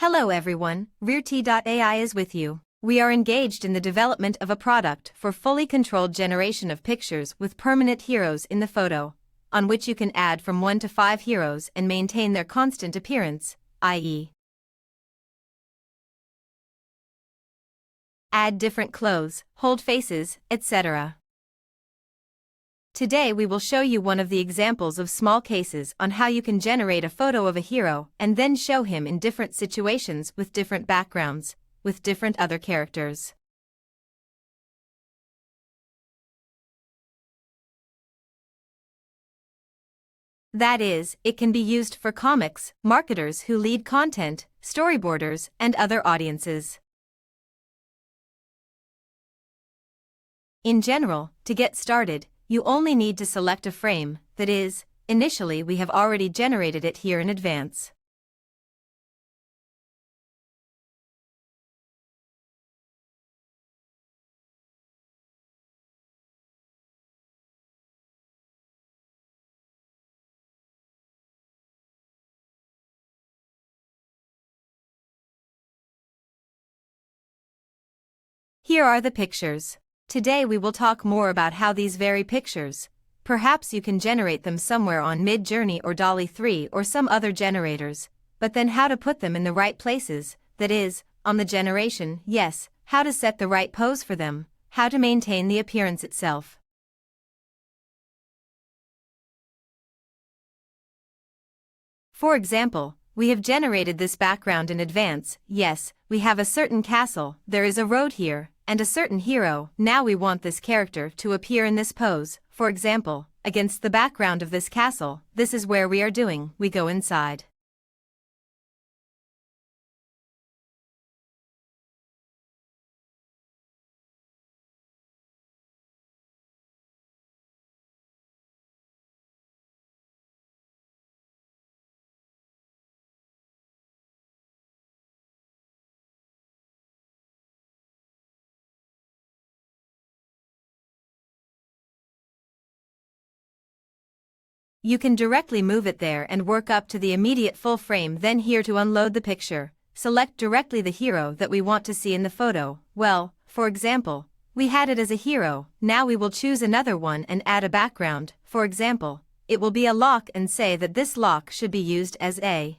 Hello everyone, Reart.Ai is with you. We are engaged in the development of a product for fully controlled generation of pictures with permanent heroes in the photo, on which you can add from 1 to 5 heroes and maintain their constant appearance, i.e. add different clothes, hold faces, etc. Today we will show you one of the examples of small cases on how you can generate a photo of a hero and then show him in different situations with different backgrounds, with different other characters. That is, it can be used for comics, marketers who lead content, storyboarders, and other audiences. In general, to get started, you only need to select a frame, that is, initially we have already generated it here in advance. Here are the pictures. Today we will talk more about how these vary pictures. Perhaps you can generate them somewhere on Mid-Journey or DALL-E 3 or some other generators, but then how to put them in the right places, that is, on the generation, yes, how to set the right pose for them, how to maintain the appearance itself. For example, we have generated this background in advance. Yes, we have a certain castle, there is a road here, and a certain hero. Now we want this character to appear in this pose, for example, against the background of this castle. This is where we are doing, we go inside. You can directly move it there and work up to the immediate full frame. Then here to unload the picture, select directly the hero that we want to see in the photo. Well, for example, we had it as a hero, now we will choose another one and add a background. For example, it will be a lock and say that this lock should be used as a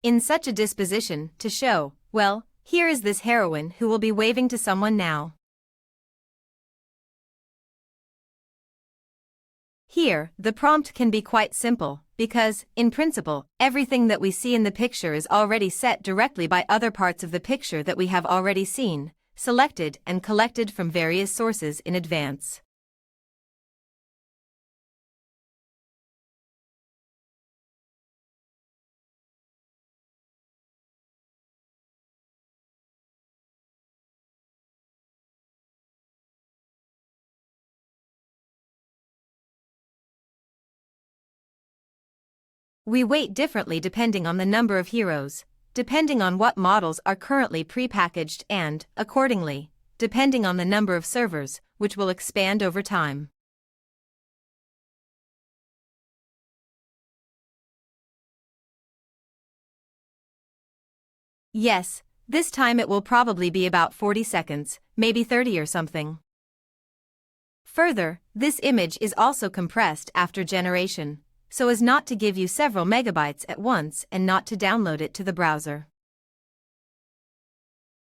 in such a disposition to show, well, here is this heroine who will be waving to someone now. Here, the prompt can be quite simple, because, in principle, everything that we see in the picture is already set directly by other parts of the picture that we have already seen, selected and collected from various sources in advance. We weight differently depending on the number of heroes, depending on what models are currently prepackaged and, accordingly, depending on the number of servers, which will expand over time. Yes, this time it will probably be about 40 seconds, maybe 30 or something. Further, this image is also compressed after generation, so as not to give you several megabytes at once and not to download it to the browser.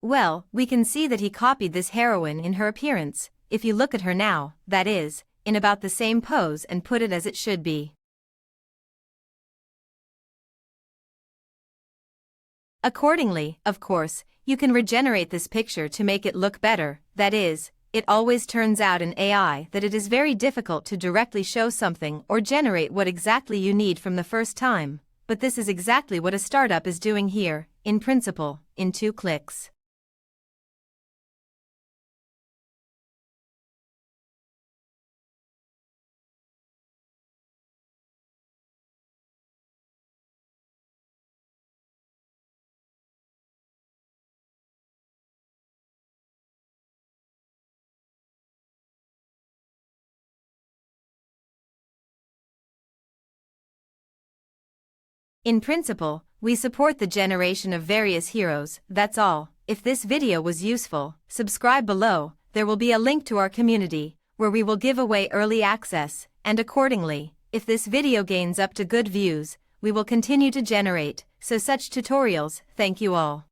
Well, we can see that he copied this heroine in her appearance, if you look at her now, that is, in about the same pose and put it as it should be. Accordingly, of course, you can regenerate this picture to make it look better, that is, it always turns out in AI that it is very difficult to directly show something or generate what exactly you need from the first time. but this is exactly what a startup is doing here, in principle, in 2 clicks. In principle, we support the generation of various heroes, that's all. If this video was useful, subscribe below, there will be a link to our community, where we will give away early access, and accordingly, if this video gains up to good views, we will continue to generate, so such tutorials. Thank you all.